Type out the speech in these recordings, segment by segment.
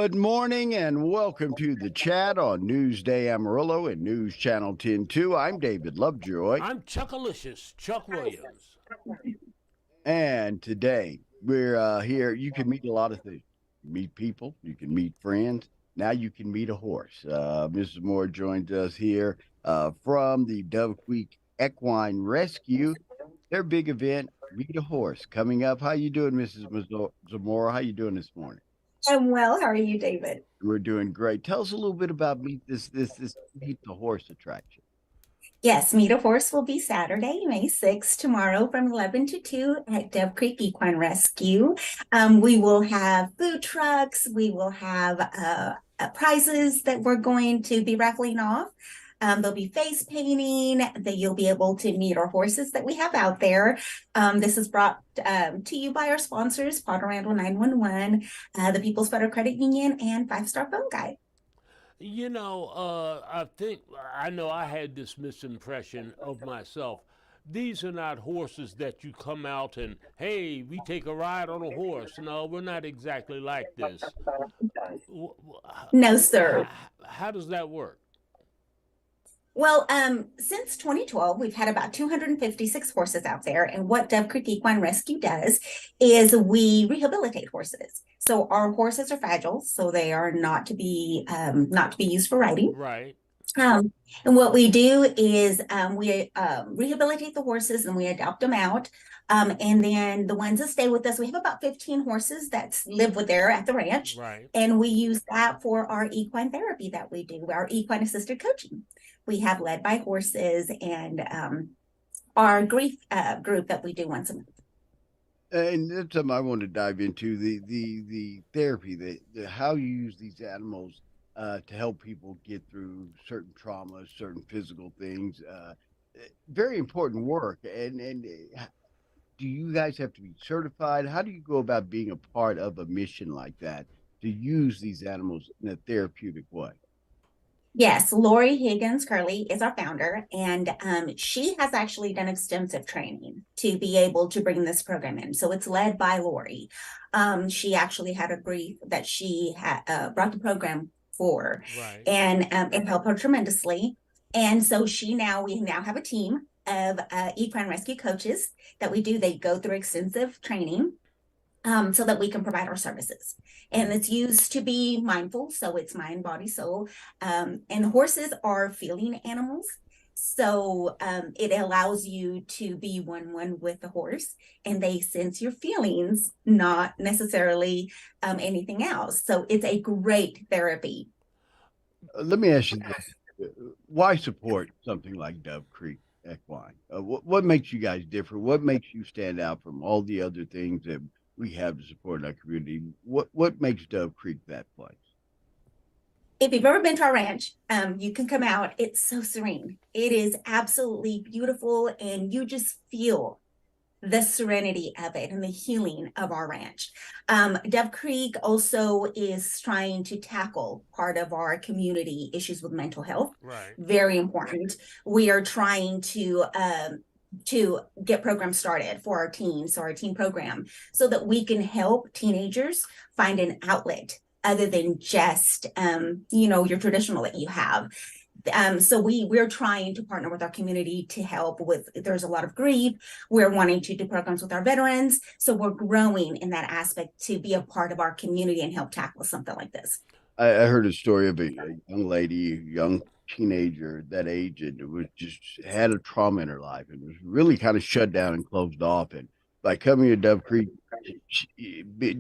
Good morning and welcome to the chat on Newsday Amarillo and News Channel 10-2. I'm David Lovejoy, I'm Chuckalicious, Chuck Williams. and today we're here. You can meet a lot of things. You meet people, you can meet friends. Now you can meet a horse. Mrs. Moore joins us here from the Dove Creek Equine Rescue. Their big event, Meet a Horse, coming up. How you doing, Mrs. Zamora? How you doing this morning? I'm well. How are you, David? We're doing great. Tell us a little bit about meet this Meet the Horse attraction. Yes, Meet a Horse will be Saturday, May 6th, tomorrow from 11 to 2 at Dove Creek Equine Rescue. We will have food trucks. We will have prizes that we're going to be raffling off. There'll be face painting that you'll be able to meet our horses that we have out there. This is brought to you by our sponsors, Potter Randall 911, the People's Federal Credit Union, and Five Star Phone Guide. I know I had this misimpression of myself. These are not horses that you come out and, hey, we take a ride on a horse. No, we're not exactly like this. No, How, sir. how does that work? Well, since 2012, we've had about 256 horses out there. And what Dove Creek Equine Rescue does is we rehabilitate horses. So our horses are fragile, so they are not to be used for riding. Right. And what we do is we rehabilitate the horses and we adopt them out. And then the ones that stay with us, we have about 15 horses that live with there at the ranch. Right. And we use that for our equine therapy that we do, our equine assisted coaching. We have led by horses and our grief group that we do once a month. And that's something I want to dive into the therapy, how you use these animals to help people get through certain traumas, certain physical things. Very important work. And do you guys have to be certified? How do you go about being a part of a mission like that to use these animals in a therapeutic way? Yes, Lori Higgins Curley is our founder, and she has actually done extensive training to be able to bring this program in. So it's led by Lori. She actually had a brief that she had brought the program for, Right. and it helped her tremendously. And so we now have a team of equine rescue coaches that we do. They go through extensive training so that we can provide our services. And it's used to be mindful, so it's mind, body, soul. And horses are feeling animals. So it allows you to be one with the horse, and they sense your feelings, not necessarily anything else. So it's a great therapy. Let me ask you this. Why support something like Dove Creek Equine? What makes you guys different? What makes you stand out from all the other things that we have to support our community? What makes Dove Creek that place? If you've ever been to our ranch, you can come out. It's so serene. It is absolutely beautiful, and you just feel the serenity of it and the healing of our ranch. Dove Creek also is trying to tackle part of our community issues with mental health. Right. Very important. We are trying to get programs started for our teens, so our teen program, so that we can help teenagers find an outlet other than just your traditional that you have. So we're trying to partner with our community to help with, there's a lot of grief. We're wanting to do programs with our veterans. So we're growing in that aspect to be a part of our community and help tackle something like this. I heard a story of a young lady, a young teenager that age, and it was just had a trauma in her life and was really kind of shut down and closed off. And by coming to Dove Creek,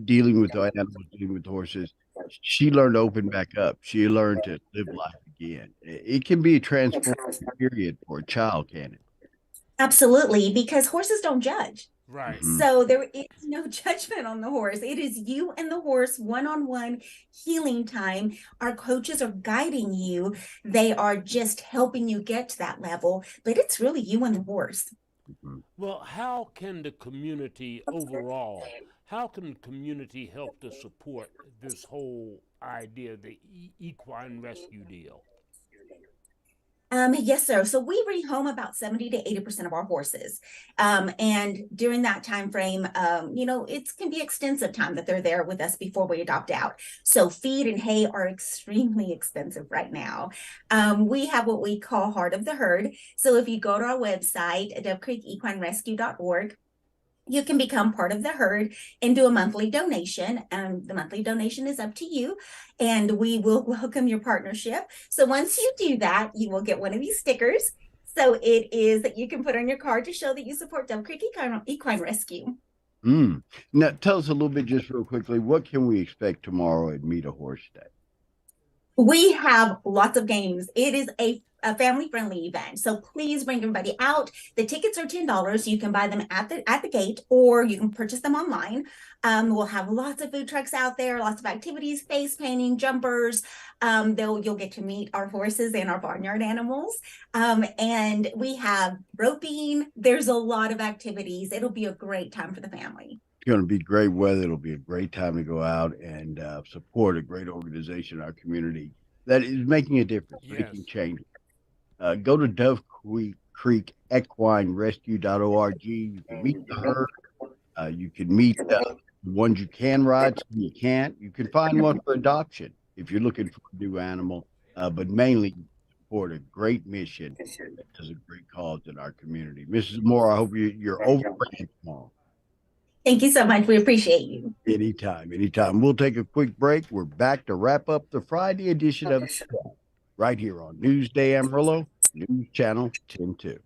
dealing with the animals, dealing with horses, she learned to open back up. She learned to live life again. It can be a transformative period for a child, can it? Absolutely, because horses don't judge. Right. Hmm. So there is no judgment on the horse. It is you and the horse one-on-one healing time. Our coaches are guiding you. They are just helping you get to that level, but it's really you and the horse. Hmm. Well, how can the community help to support this whole idea, the equine rescue deal? Yes, sir. So we rehome about 70 to 80% of our horses. And during that time frame, it can be extensive time that they're there with us before we adopt out. So feed and hay are extremely expensive right now. We have what we call Heart of the Herd. So if you go to our website, dovecreekequinerescue.org, you can become part of the herd and do a monthly donation. The monthly donation is up to you, and we will welcome your partnership. So once you do that, you will get one of these stickers. So it is that you can put on your card to show that you support Dove Creek Equine Rescue. Now, tell us a little bit, just real quickly, what can we expect tomorrow at Meet a Horse Day? We have lots of games. It is a family-friendly event, so please bring everybody out. The tickets are $10. You can buy them at the gate, or you can purchase them online. We'll have lots of food trucks out there, lots of activities, face painting, jumpers. You'll get to meet our horses and our barnyard animals. And we have roping. There's a lot of activities. It'll be a great time for the family. It's going to be great weather. It'll be a great time to go out and support a great organization in our community that is making a difference, making change. Go to Dove Creek Equine Rescue.org. You can meet the herd. You can meet the ones you can ride, some you can't. You can find one for adoption if you're looking for a new animal, but mainly support a great mission that does a great cause in our community. Mrs. Moore, I hope you're over tomorrow. Thank you so much. We appreciate you. Anytime. We'll take a quick break. We're back to wrap up the Friday edition of the show right here on Newsday Amarillo, News Channel 10-2.